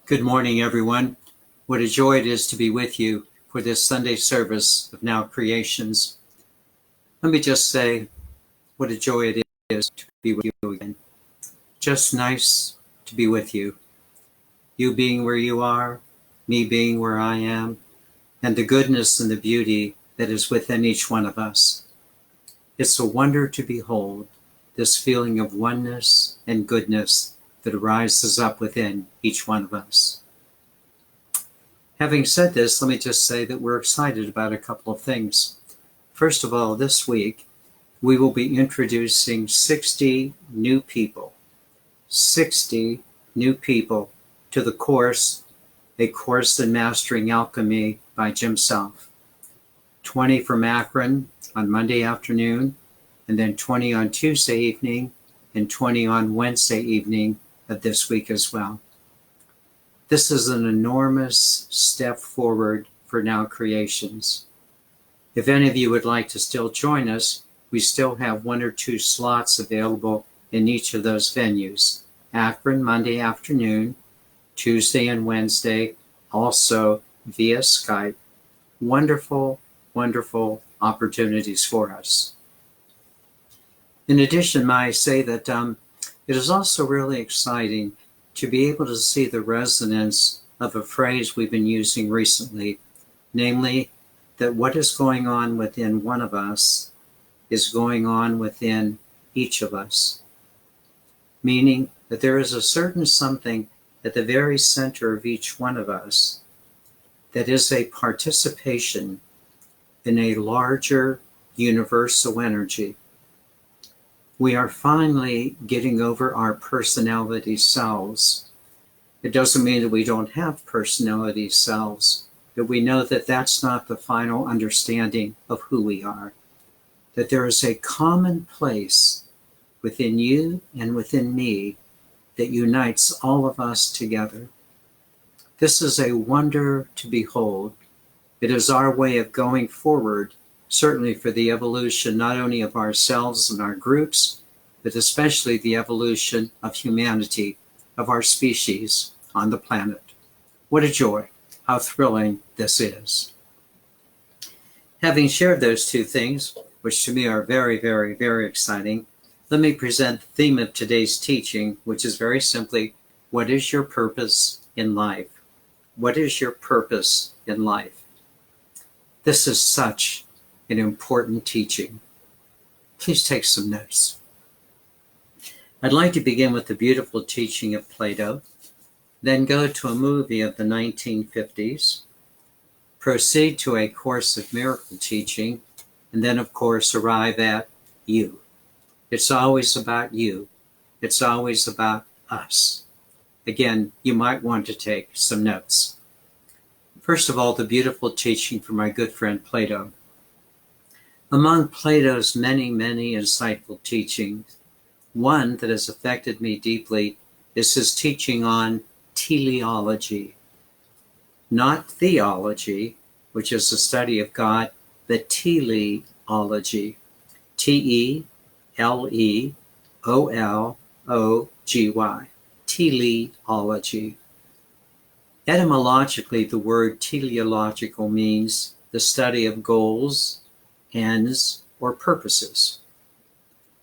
Good morning, everyone. What a joy it is to be with you for this Sunday service of Now Creations. Let me just say what a joy it is to be with you again. Just nice to be with you. You being where you are, me being where I am, and the goodness and the beauty that is within each one of us. It's a wonder to behold this feeling of oneness and goodness that arises up within each one of us. Having said this, let me just say that we're excited about a couple of things. First of all, this week, we will be introducing 60 new people to the course, A Course in Mastering Alchemy by Jim Self. 20 from Akron on Monday afternoon, and then 20 on Tuesday evening, and 20 on Wednesday evening of this week as well. This is an enormous step forward for Now Creations. If any of you would like to still join us, we still have 1 or 2 slots available in each of those venues. Akron, Monday afternoon, Tuesday and Wednesday, also via Skype. Wonderful, wonderful opportunities for us. In addition, I say that it is also really exciting to be able to see the resonance of a phrase we've been using recently, namely that what is going on within one of us is going on within each of us. Meaning that there is a certain something at the very center of each one of us that is a participation in a larger universal energy. We are finally getting over our personality selves. It doesn't mean that we don't have personality selves, but we know that that's not the final understanding of who we are. That there is a common place within you and within me that unites all of us together. This is a wonder to behold. It is our way of going forward, certainly for the evolution not only of ourselves and our groups, but especially the evolution of humanity, of our species on the planet. What a joy, how thrilling this is. Having shared those two things, which to me are very, very, very exciting, let me present the theme of today's teaching, which is very simply, what is your purpose in life? What is your purpose in life? This is such an important teaching. Please take some notes. I'd like to begin with the beautiful teaching of Plato, then go to a movie of the 1950s, proceed to A Course of Miracle teaching, and then, of course, arrive at you. It's always about you. It's always about us. Again, you might want to take some notes. First of all, the beautiful teaching from my good friend Plato. Among Plato's many, many insightful teachings, one that has affected me deeply is his teaching on teleology. Not theology, which is the study of God, but teleology. T-E-L-E-O-L-O-G-Y. Teleology. Etymologically, the word teleological means the study of goals, ends, or purposes.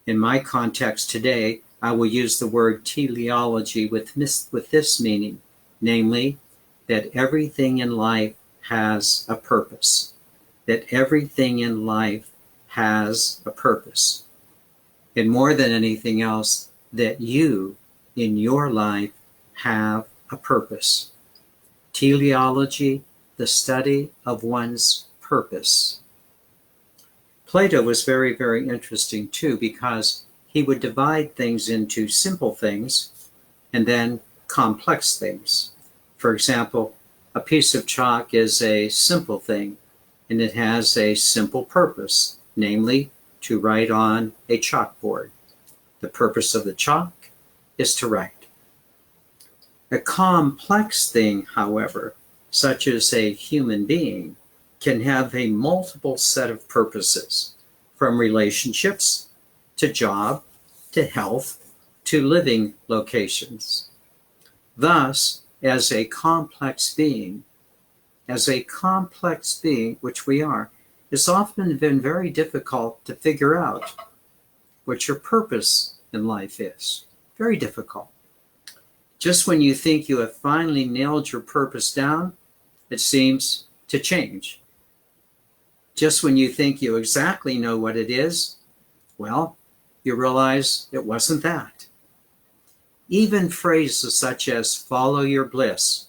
In my context today, I will use the word teleology with this meaning, namely, that everything in life has a purpose. That everything in life has a purpose. And more than anything else, that you, in your life, have a purpose. Teleology, the study of one's purpose. Plato was very, very interesting too, because he would divide things into simple things and then complex things. For example, a piece of chalk is a simple thing, and it has a simple purpose, namely to write on a chalkboard. The purpose of the chalk is to write. A complex thing, however, such as a human being, can have a multiple set of purposes, from relationships to job to health to living locations. Thus, as a complex being, which we are, it's often been very difficult to figure out what your purpose in life is. Very difficult. Just when you think you have finally nailed your purpose down, it seems to change. Just when you think you exactly know what it is, well, you realize it wasn't that. Even phrases such as follow your bliss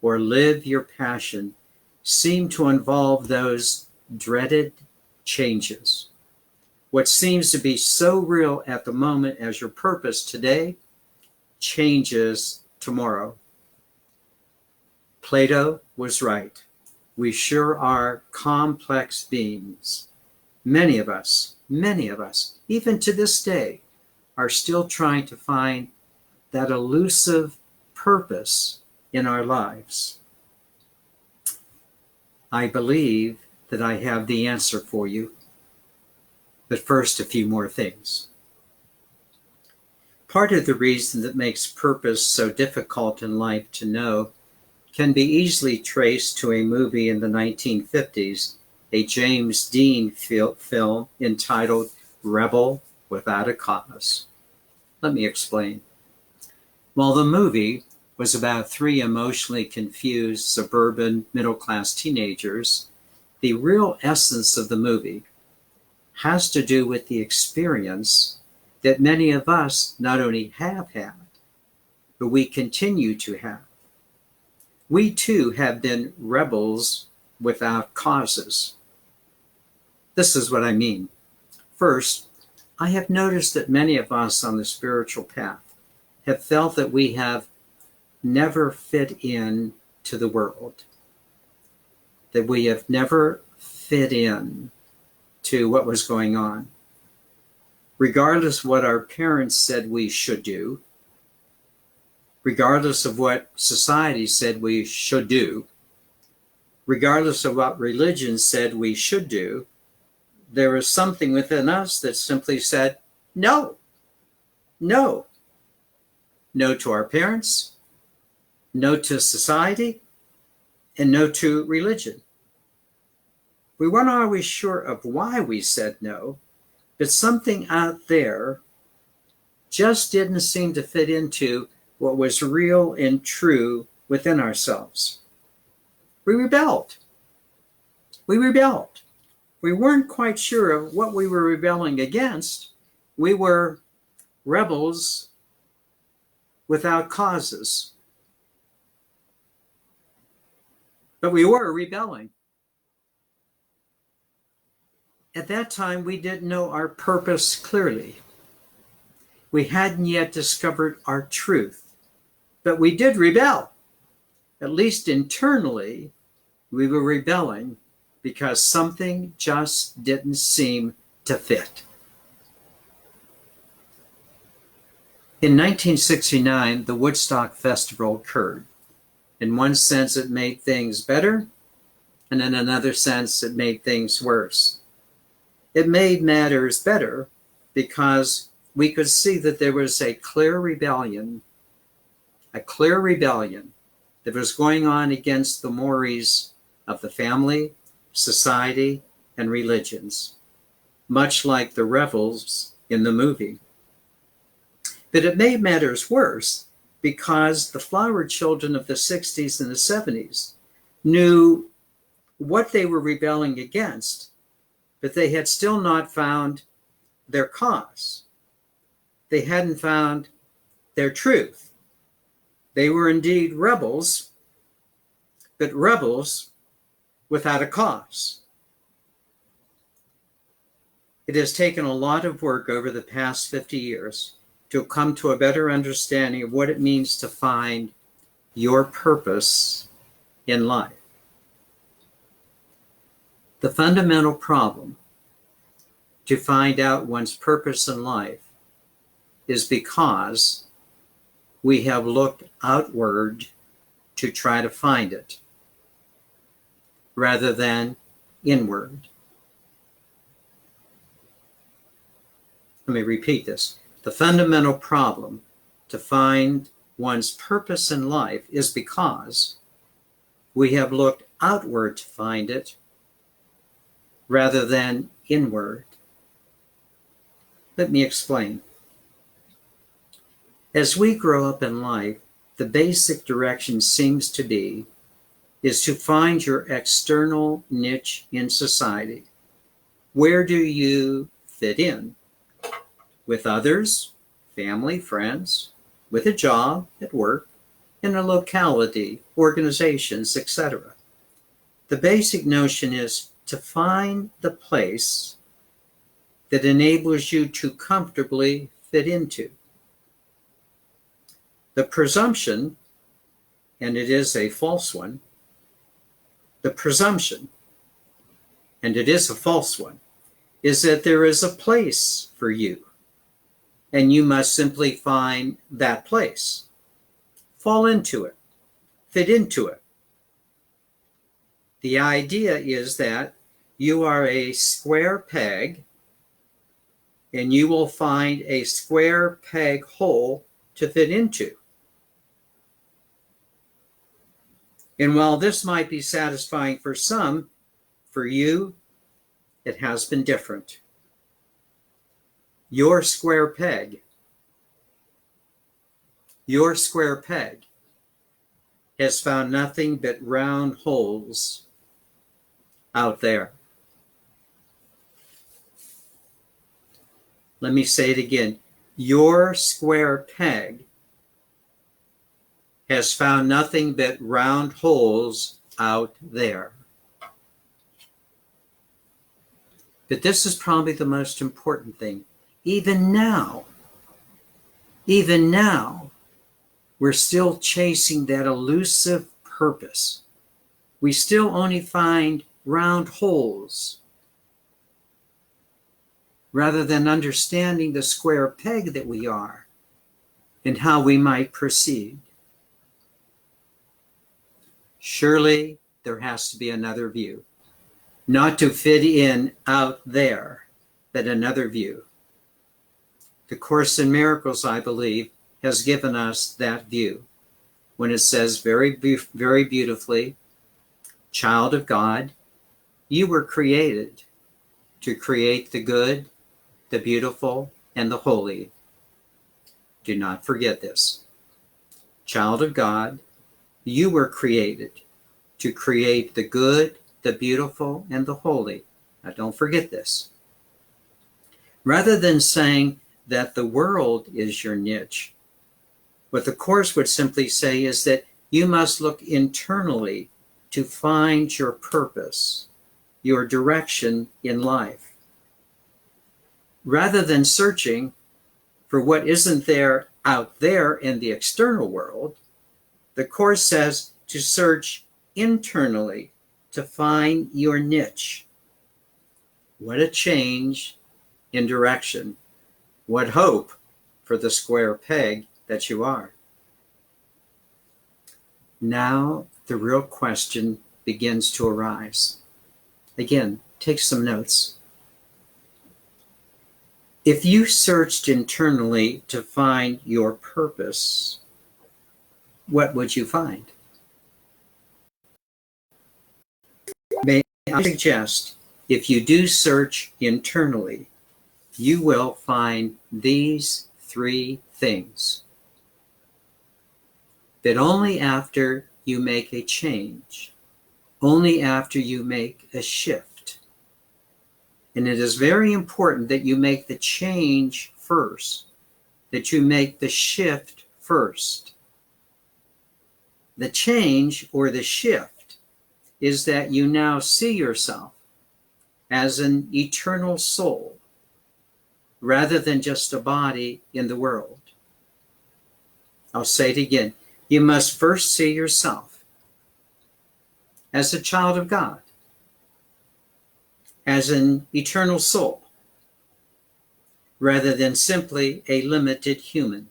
or live your passion seem to involve those dreaded changes. What seems to be so real at the moment as your purpose today changes tomorrow. Plato was right. We sure are complex beings. Many of us, even to this day, are still trying to find that elusive purpose in our lives. I believe that I have the answer for you. But first, a few more things. Part of the reason that makes purpose so difficult in life to know can be easily traced to a movie in the 1950s, a James Dean film entitled Rebel Without a Cause. Let me explain. While the movie was about three emotionally confused suburban middle-class teenagers, the real essence of the movie has to do with the experience that many of us not only have had, but we continue to have. We too have been rebels without causes. This is what I mean. First, I have noticed that many of us on the spiritual path have felt that we have never fit in to the world, that we have never fit in to what was going on. Regardless of what our parents said we should do, regardless of what society said we should do, regardless of what religion said we should do, there was something within us that simply said, no, no. No to our parents, no to society, and no to religion. We weren't always sure of why we said no, but something out there just didn't seem to fit into what was real and true within ourselves. We rebelled. We weren't quite sure of what we were rebelling against. We were rebels without causes. But we were rebelling. At that time, we didn't know our purpose clearly. We hadn't yet discovered our truth, but we did rebel. At least internally, we were rebelling because something just didn't seem to fit. In 1969, the Woodstock Festival occurred. In one sense, it made things better, and in another sense, it made things worse. It made matters better because we could see that there was a clear rebellion that was going on against the mores of the family, society, and religions, much like the rebels in the movie. But it made matters worse because the flower children of the 60s and the 70s knew what they were rebelling against, but they had still not found their cause. They hadn't found their truth. They were indeed rebels, but rebels without a cause. It has taken a lot of work over the past 50 years to come to a better understanding of what it means to find your purpose in life. The fundamental problem to find out one's purpose in life is because we have looked outward to try to find it rather than inward. Let me repeat this. The fundamental problem to find one's purpose in life is because we have looked outward to find it rather than inward. Let me explain. As we grow up in life, the basic direction seems to be is to find your external niche in society. Where do you fit in? With others, family, friends, with a job, at work, in a locality, organizations, etc. The basic notion is to find the place that enables you to comfortably fit into. The presumption, and it is a false one, the presumption, and it is a false one, is that there is a place for you, and you must simply find that place. Fall into it, fit into it. The idea is that you are a square peg, and you will find a square peg hole to fit into. And while this might be satisfying for some, for you, it has been different. Your square peg has found nothing but round holes out there. Let me say it again. Your square peg has found nothing but round holes out there. But this is probably the most important thing. Even now, we're still chasing that elusive purpose. We still only find round holes rather than understanding the square peg that we are and how we might proceed. Surely there has to be another view. Not to fit in out there, but another view. The Course in Miracles, I believe, has given us that view when it says very beautifully, child of God, you were created to create the good, the beautiful, and the holy. Do not forget this. Child of God, you were created to create the good, the beautiful, and the holy. Now don't forget this. Rather than saying that the world is your niche, what the Course would simply say is that you must look internally to find your purpose, your direction in life. Rather than searching for what isn't there out there in the external world, the Course says to search internally to find your niche. What a change in direction. What hope for the square peg that you are. Now the real question begins to arise. Again, take some notes. If you searched internally to find your purpose, what would you find? May I suggest, if you do search internally, you will find these three things. But only after you make a change, only after you make a shift. And it is very important that you make the change first, that you make the shift first. The change or the shift is that you now see yourself as an eternal soul rather than just a body in the world. I'll say it again. You must first see yourself as a child of God, as an eternal soul, rather than simply a limited human.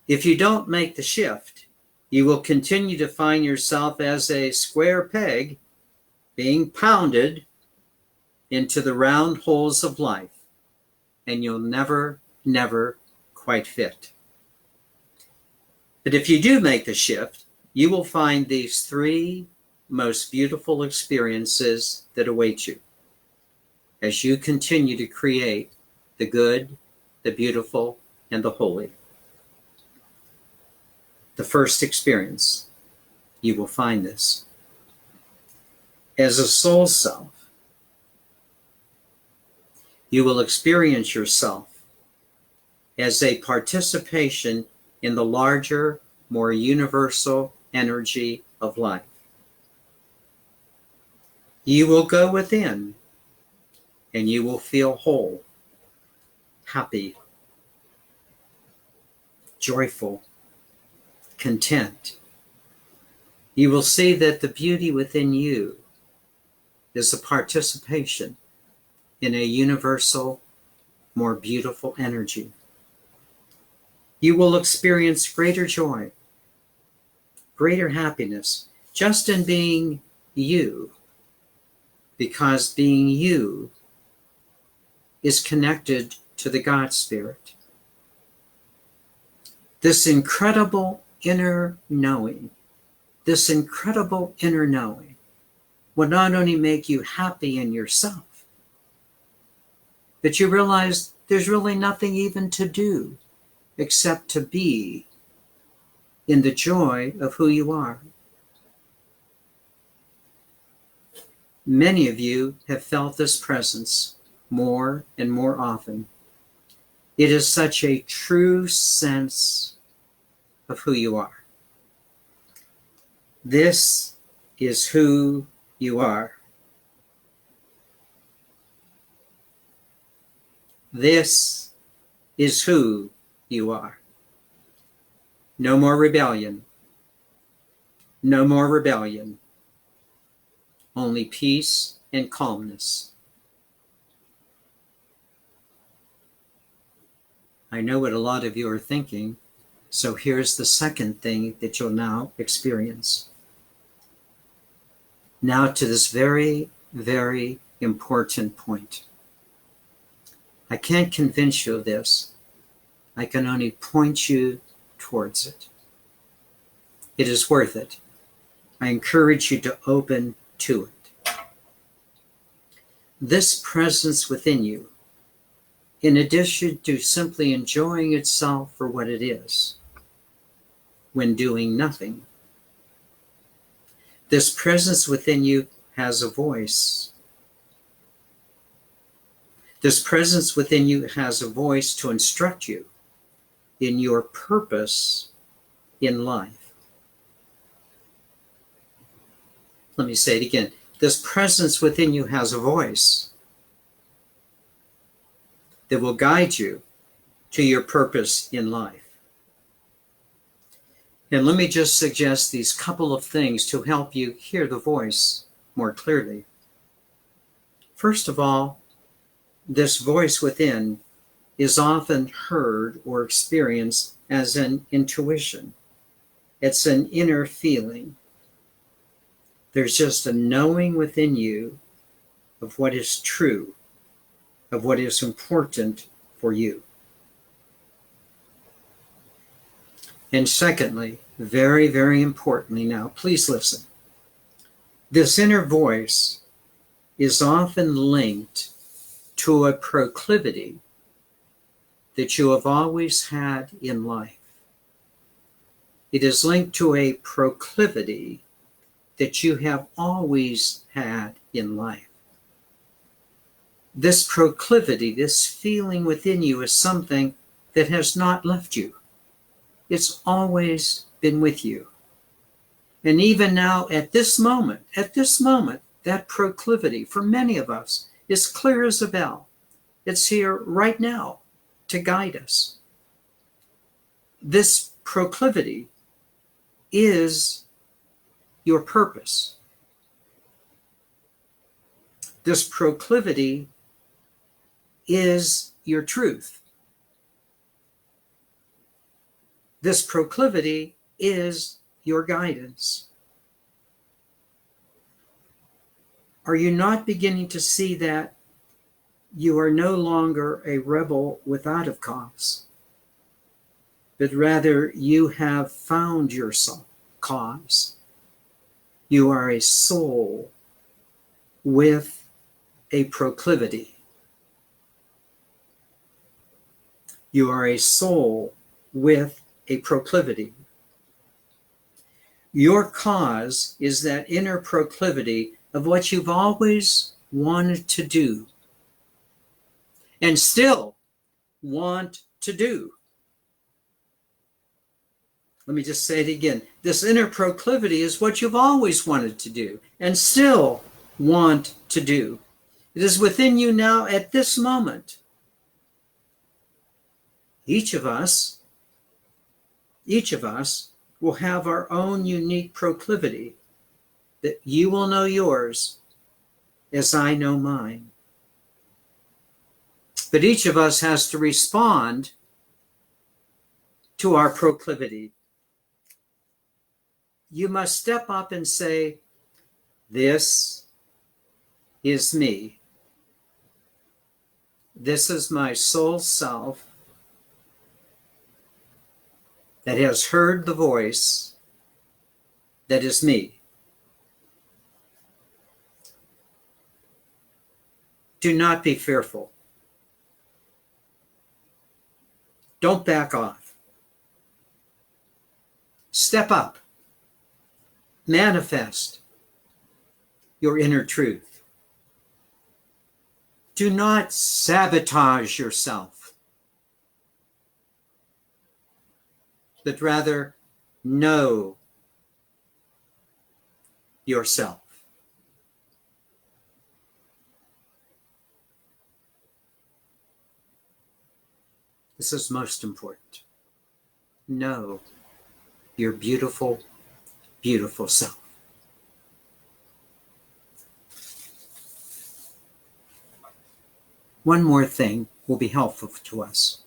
If you don't make the shift, you will continue to find yourself as a square peg being pounded into the round holes of life, and you'll never quite fit. But if you do make the shift, you will find these three most beautiful experiences that await you as you continue to create the good, the beautiful, and the holy. The first experience, you will find this. As a soul self, you will experience yourself as a participation in the larger, more universal energy of life. You will go within and you will feel whole, happy, joyful, content. You will see that the beauty within you is a participation in a universal, more beautiful energy. You will experience greater joy, greater happiness, just in being you, because being you is connected to the God Spirit. This incredible inner knowing, will not only make you happy in yourself, but you realize there's really nothing even to do except to be in the joy of who you are. Many of you have felt this presence more and more often. It is such a true sense of who you are. This is who you are. This is who you are. No more rebellion. No more rebellion. Only peace and calmness. I know what a lot of you are thinking, so here's the second thing that you'll now experience. Now to this very, very important point. I can't convince you of this. I can only point you towards it. It is worth it. I encourage you to open to it. This presence within you, in addition to simply enjoying itself for what it is, when doing nothing, this presence within you has a voice. This presence within you has a voice to instruct you in your purpose in life. Let me say it again. This presence within you has a voice that will guide you to your purpose in life. And let me just suggest these couple of things to help you hear the voice more clearly. First of all, this voice within is often heard or experienced as an intuition. It's an inner feeling. There's just a knowing within you of what is true, of what is important for you. And secondly, very, very importantly now, please listen. This inner voice is often linked to a proclivity that you have always had in life. It is linked to a proclivity that you have always had in life. This proclivity, this feeling within you, is something that has not left you. It's always been with you. And even now, at this moment, that proclivity for many of us is clear as a bell. It's here right now to guide us. This proclivity is your purpose. This proclivity is your truth. This proclivity is your guidance. Are you not beginning to see that you are no longer a rebel without a cause? but rather you have found your cause. You are a soul with a proclivity. You are a soul with a proclivity. Your cause is that inner proclivity of what you've always wanted to do and still want to do. Let me just say it again. This inner proclivity is what you've always wanted to do and still want to do. It is within you now at this moment. Each of us will have our own unique proclivity, that you will know yours as I know mine. But each of us has to respond to our proclivity. You must step up and say, this is me. This is my soul self that has heard the voice that is me. Do not be fearful. Don't back off. Step up. Manifest your inner truth. Do not sabotage yourself, but rather know yourself. This is most important. Know your beautiful, beautiful self. One more thing will be helpful to us.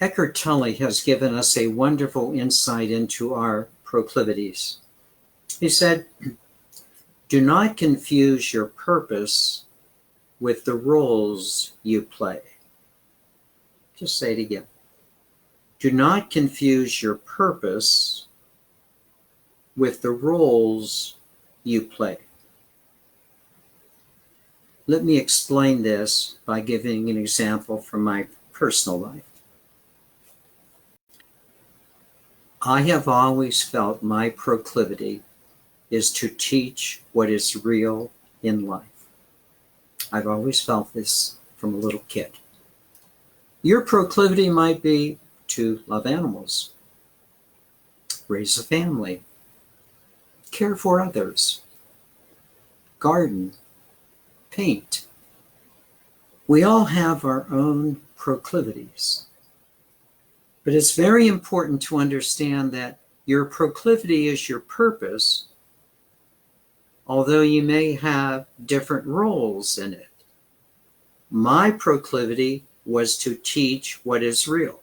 Eckhart Tolle has given us a wonderful insight into our proclivities. He said, do not confuse your purpose with the roles you play. Just say it again. Do not confuse your purpose with the roles you play. Let me explain this by giving an example from my personal life. I have always felt my proclivity is to teach what is real in life. I've always felt this from a little kid. Your proclivity might be to love animals, raise a family, care for others, garden, paint. We all have our own proclivities. But it's very important to understand that your proclivity is your purpose, although you may have different roles in it. My proclivity was to teach what is real.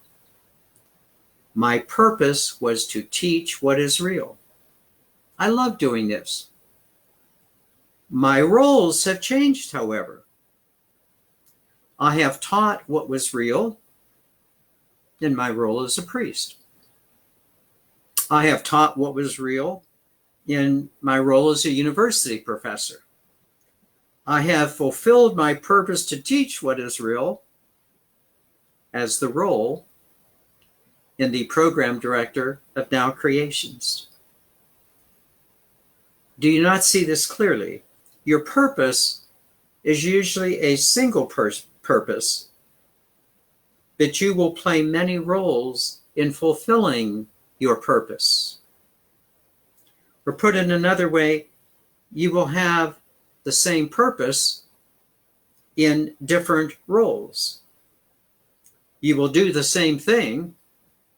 My purpose was to teach what is real. I love doing this. My roles have changed, however. I have taught what was real in my role as a priest. I have taught what was real in my role as a university professor. I have fulfilled my purpose to teach what is real as the role in the program director of Now Creations. Do you not see this clearly? Your purpose is usually a single purpose, but you will play many roles in fulfilling your purpose. Or put in another way, you will have the same purpose in different roles. You will do the same thing,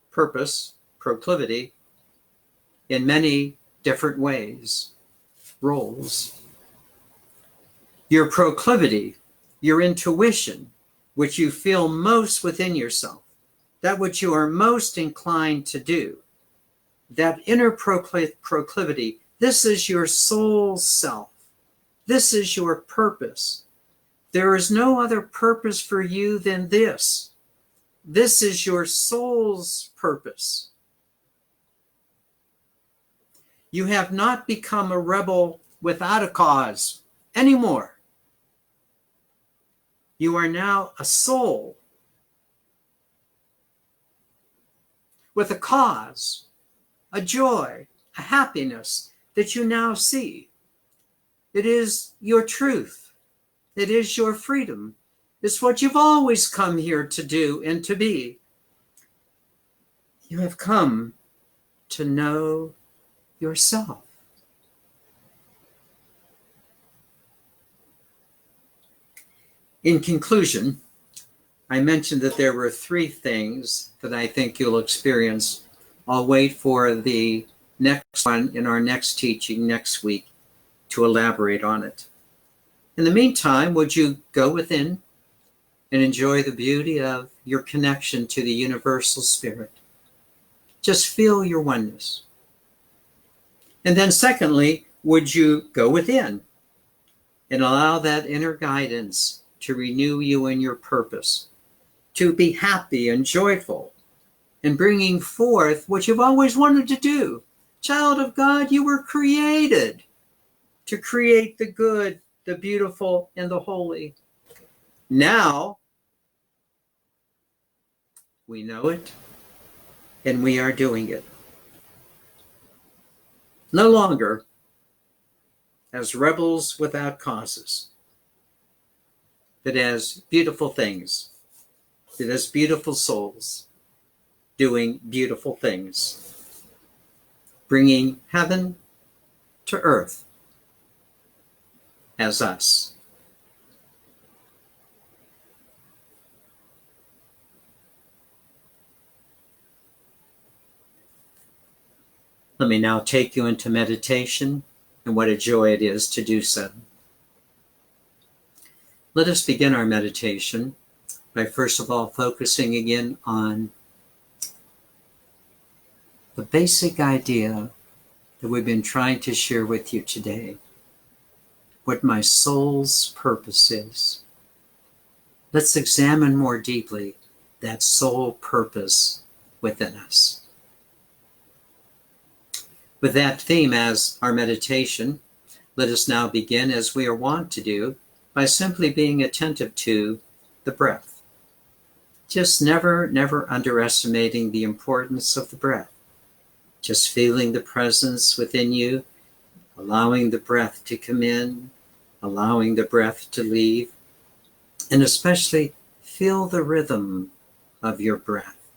purpose, proclivity, in many different ways, roles. Your proclivity, your intuition, which you feel most within yourself, that which you are most inclined to do, that inner proclivity, this is your soul self. This is your purpose. There is no other purpose for you than this. This is your soul's purpose. You have not become a rebel without a cause anymore. You are now a soul with a cause, a joy, a happiness that you now see. It is your truth. It is your freedom. It's what you've always come here to do and to be. You have come to know yourself. In conclusion, I mentioned that there were 3 things that I think you'll experience. I'll wait for the next one in our next teaching next week to elaborate on it. In the meantime, would you go within and enjoy the beauty of your connection to the universal spirit? Just feel your oneness. And then secondly, would you go within and allow that inner guidance to renew you in your purpose, to be happy and joyful, and bringing forth what you've always wanted to do. Child of God, you were created to create the good, the beautiful, and the holy. Now, we know it, and we are doing it. No longer as rebels without causes, but as beautiful things, but as beautiful souls doing beautiful things, bringing heaven to earth as us. Let me now take you into meditation, and what a joy it is to do so. Let us begin our meditation by first of all focusing again on the basic idea that we've been trying to share with you today, what my soul's purpose is. Let's examine more deeply that soul purpose within us. With that theme as our meditation, let us now begin, as we are wont to do, by simply being attentive to the breath. Just never underestimating the importance of the breath. Just feeling the presence within you, allowing the breath to come in, allowing the breath to leave, and especially feel the rhythm of your breath.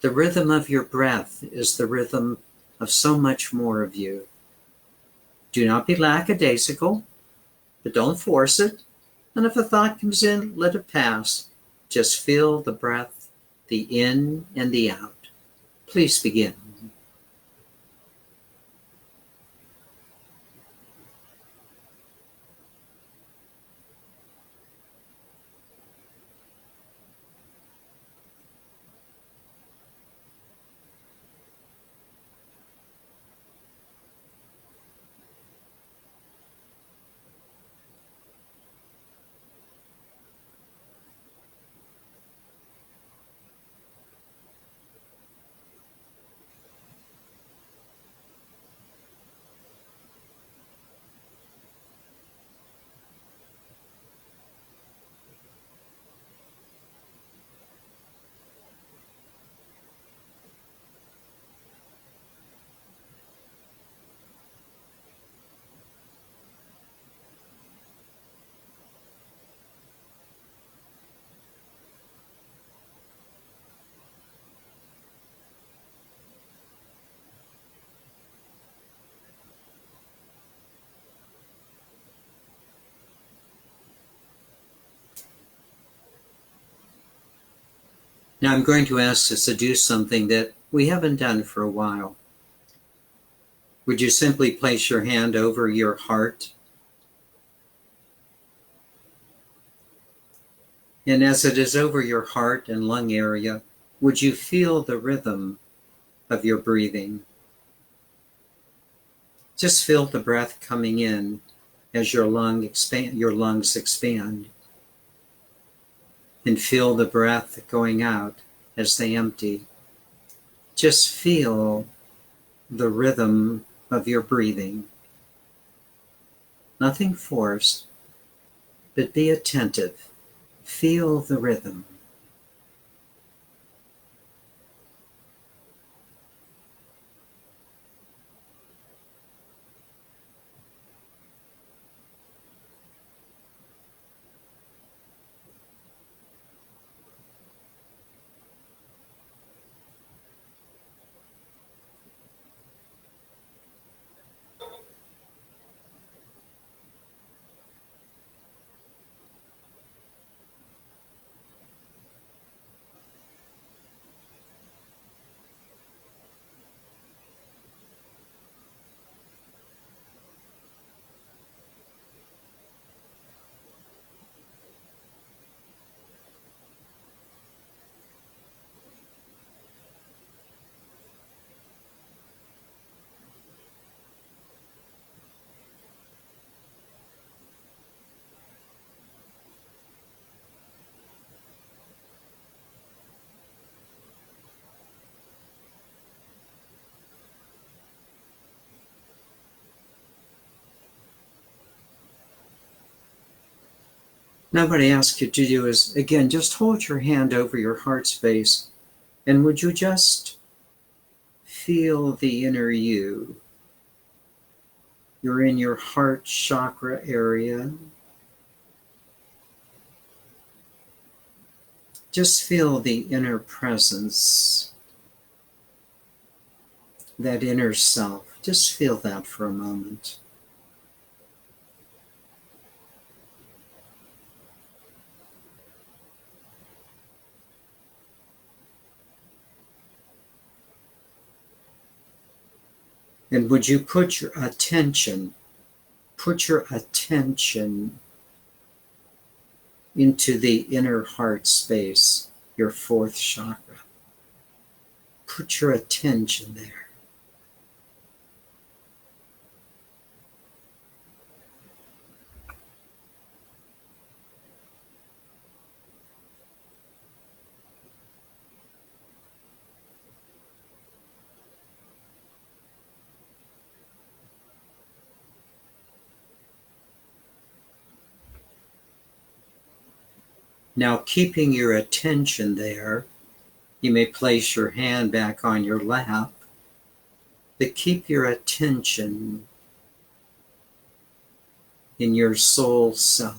The rhythm of your breath is the rhythm of so much more of you. Do not be lackadaisical, but don't force it. And if a thought comes in, let it pass. Just feel the breath, the in and the out. Please begin. Now I'm going to ask us to do something that we haven't done for a while. Would you simply place your hand over your heart? And as it is over your heart and lung area, would you feel the rhythm of your breathing? Just feel the breath coming in as your lungs expand. and feel the breath going out as they empty. Just feel the rhythm of your breathing. Nothing forced, but be attentive. Feel the rhythm. Now what I ask you to do is, again, just hold your hand over your heart space, and would you just feel the inner you? You're in your heart chakra area. Just feel the inner presence, that inner self. Just feel that for a moment. And would you put your attention into the inner heart space, your fourth chakra. Put your attention there. Now, keeping your attention there, you may place your hand back on your lap, but keep your attention in your soul self.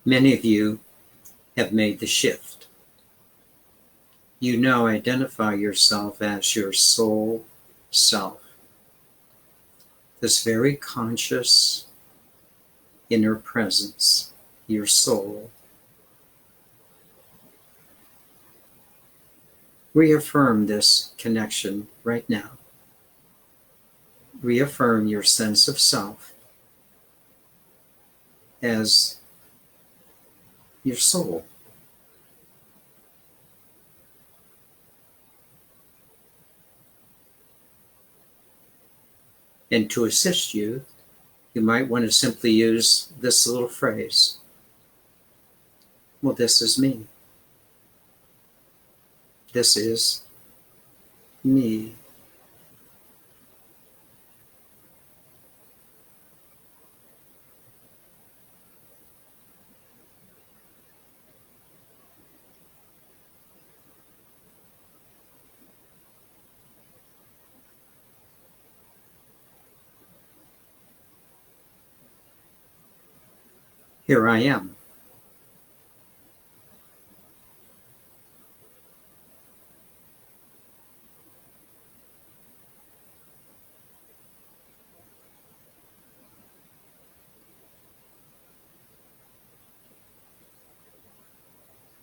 Many of you have made the shift. You now identify yourself as your soul self, this very conscious inner presence, your soul. Reaffirm this connection right now. Reaffirm your sense of self as your soul. And to assist you, you might want to simply use this little phrase. Well, this is me. This is me. Here I am.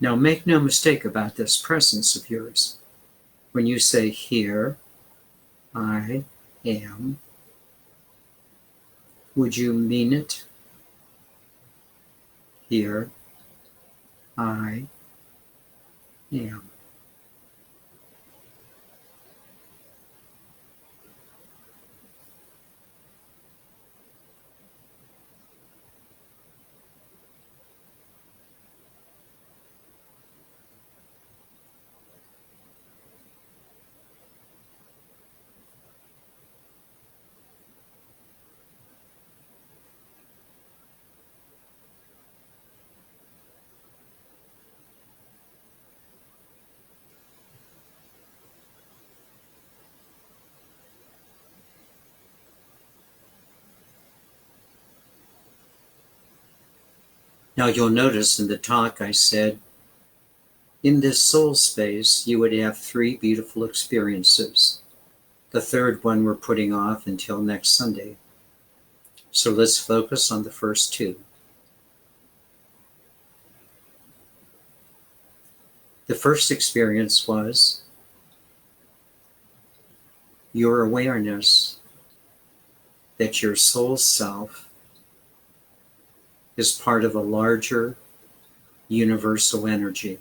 Now make no mistake about this presence of yours. When you say, here I am, would you mean it? Here I am. Now you'll notice in the talk I said, in this soul space, you would have 3 beautiful experiences. The third one we're putting off until next Sunday. So let's focus on the first 2. The first experience was your awareness that your soul self is part of a larger universal energy.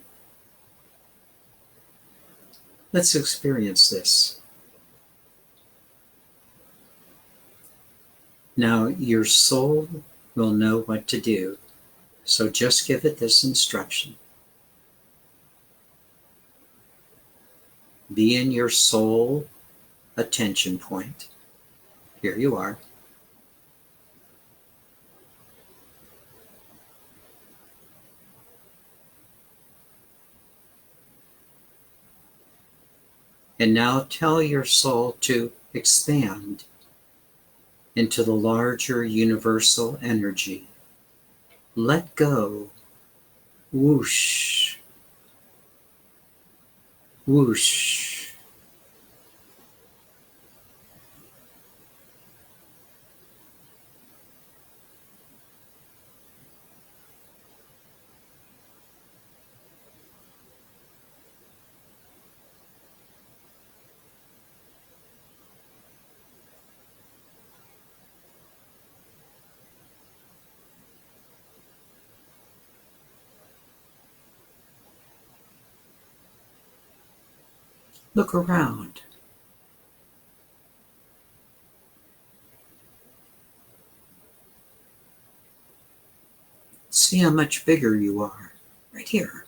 Let's experience this. Now, your soul will know what to do, so just give it this instruction. Be in your soul attention point. Here you are. And now tell your soul to expand into the larger universal energy. Let go. Whoosh. Whoosh. Look around. See how much bigger you are, right here.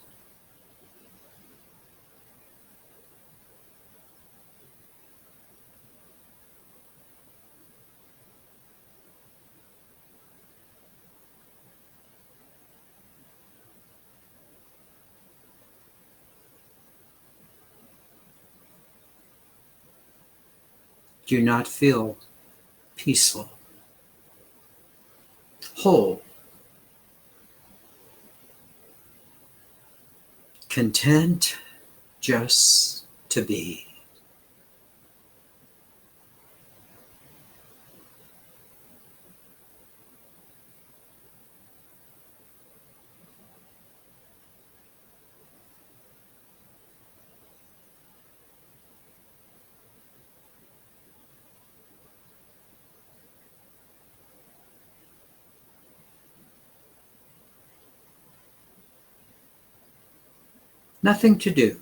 Do you not feel peaceful, whole, content just to be? Nothing to do.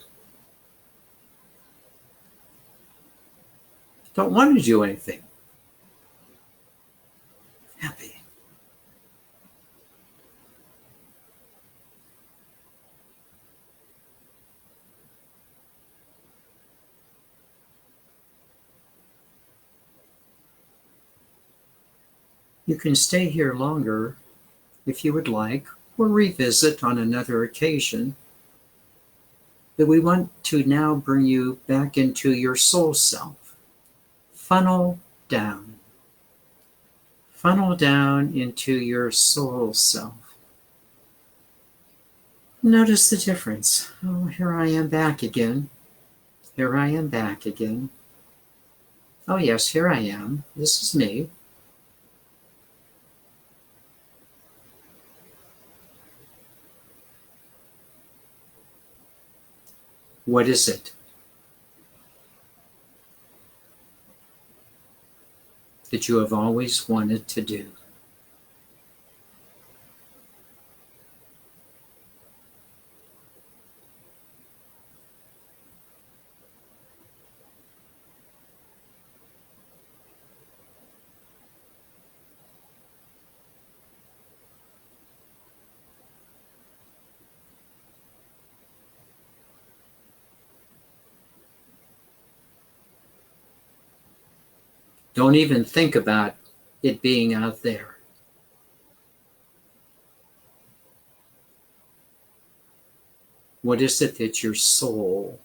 Don't want to do anything. Happy. You can stay here longer if you would like, or revisit on another occasion. But we want to now bring you back into your soul self. Funnel down. Funnel down into your soul self. Notice the difference. Oh, here I am back again. Here I am back again. Oh yes, here I am. This is me. What is it that you have always wanted to do? Don't even think about it being out there. What is it that your soul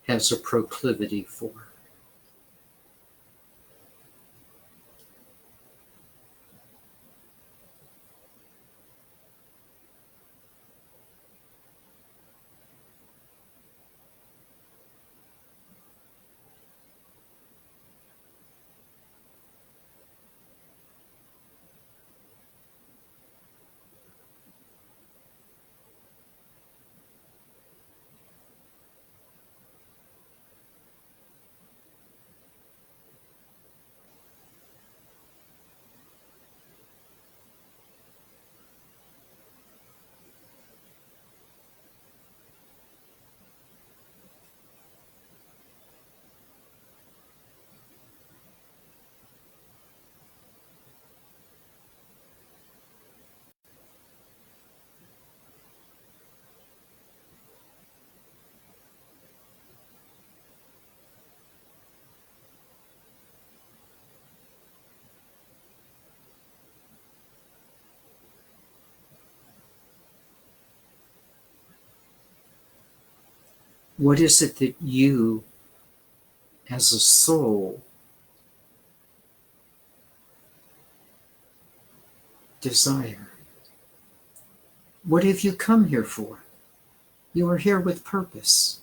has a proclivity for? What is it that you, as a soul, desire? What have you come here for? You are here with purpose.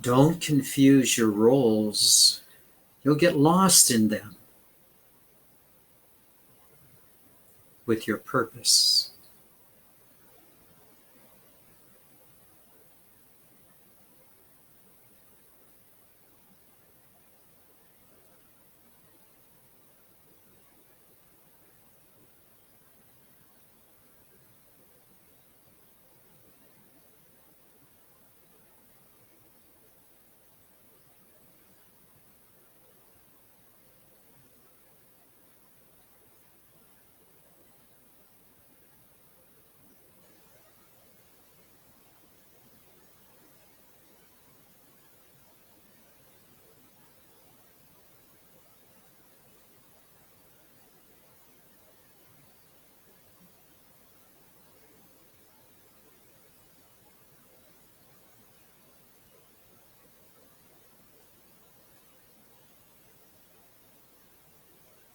Don't confuse your roles. You'll get lost in them with your purpose.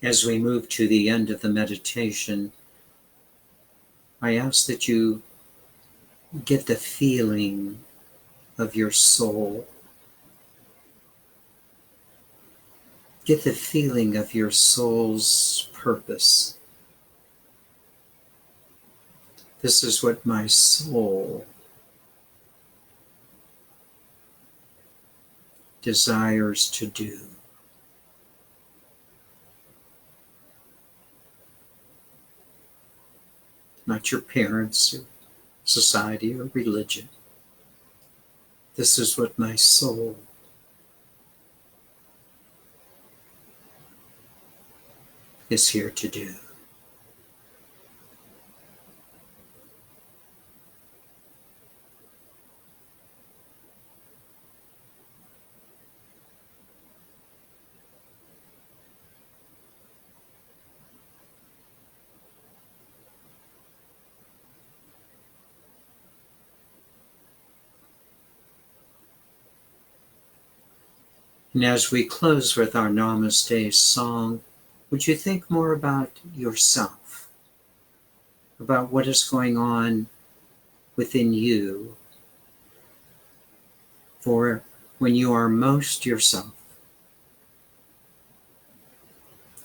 As we move to the end of the meditation, I ask that you get the feeling of your soul. Get the feeling of your soul's purpose. This is what my soul desires to do. Not your parents or society or religion. This is what my soul is here to do. And as we close with our Namaste song, would you think more about yourself, about what is going on within you? For when you are most yourself,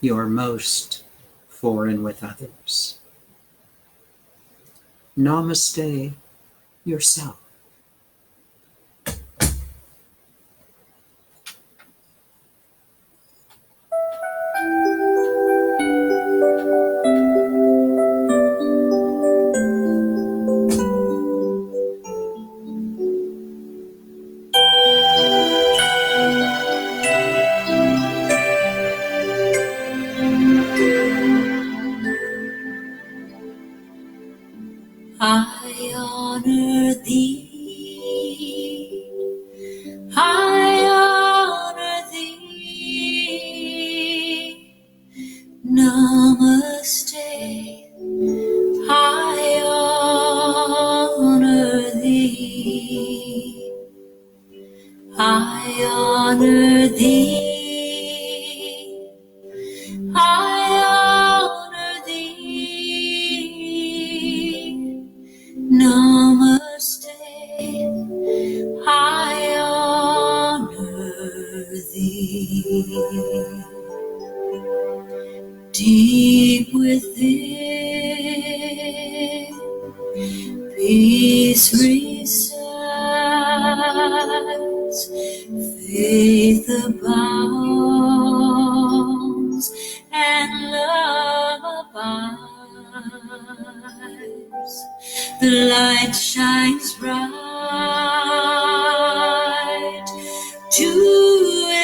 you are most for and with others. Namaste yourself. I honor thee, I honor thee, Namaste, I honor thee, I honor thee, I honor thee, Namaste, I honor thee. Deep within, peace resides, faith abounds, and love abides. The light shines bright to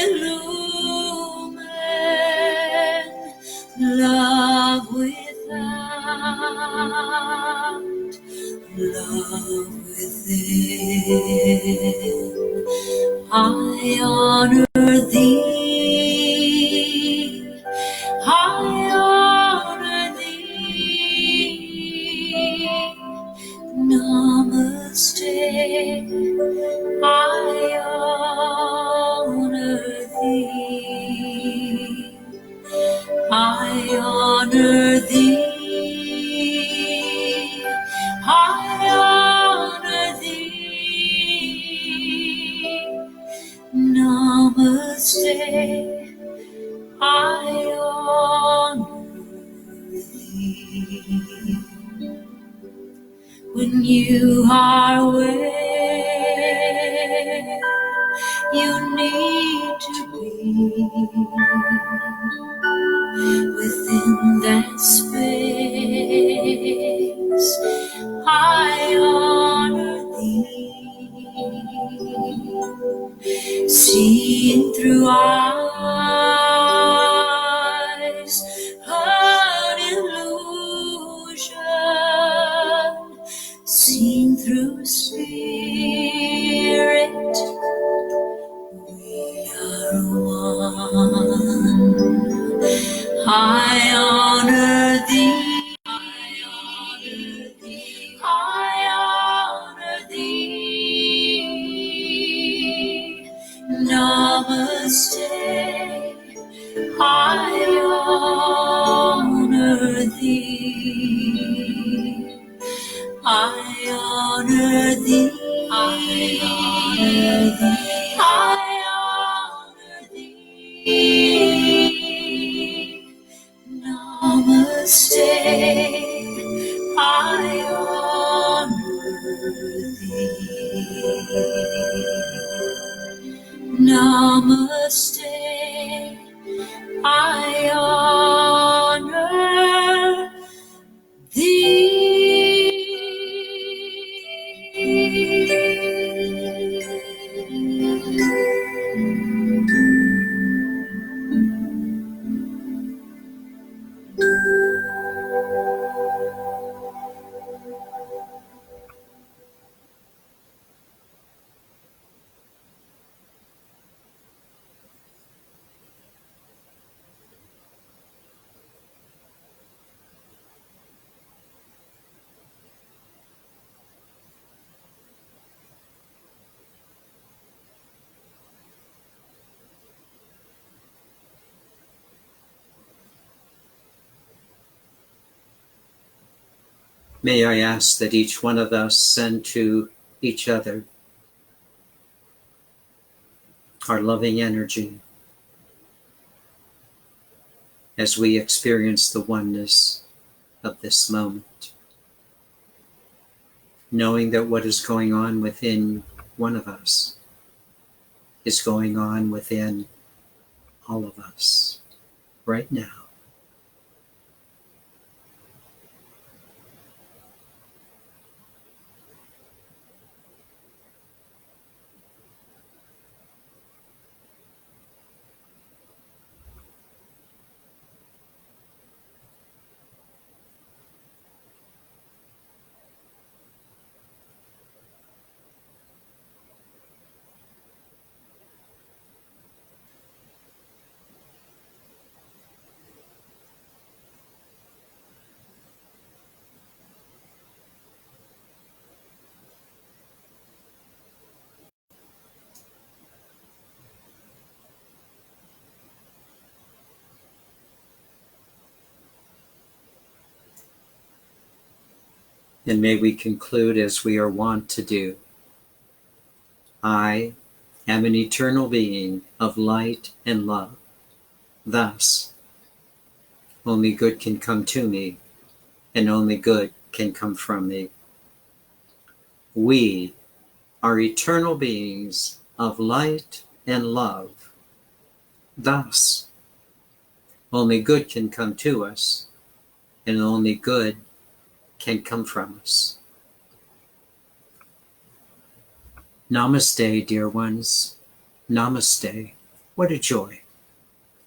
illumine love without, love within. I honor thee, I honor thee, Namaste, I honor thee, I honor thee, I honor thee, Namaste, I honor thee. When you are where you need to be, within that space, I honor thee. Seeing through eyes an illusion, seeing through spirit, we are one. I honor thee, I honor thee, I honor thee, Namaste, I honor thee, I honor thee, I honor thee, I honor thee, Namaste, I honor thee. Namaste. I honor May I ask that each one of us send to each other our loving energy as we experience the oneness of this moment, knowing that what is going on within one of us is going on within all of us right now. And may we conclude as we are wont to do. I am an eternal being of light and love. Thus, only good can come to me, and only good can come from me. We are eternal beings of light and love. Thus, only good can come to us, and only good can come from us. Namaste, dear ones. Namaste. What a joy,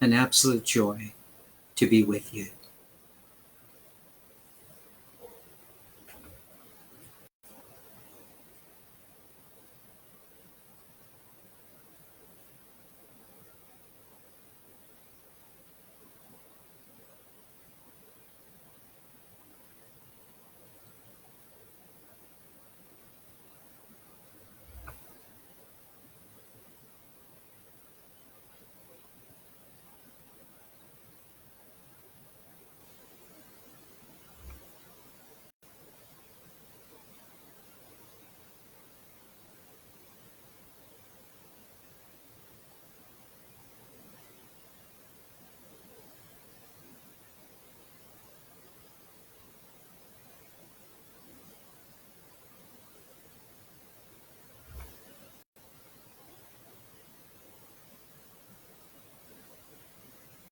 an absolute joy to be with you.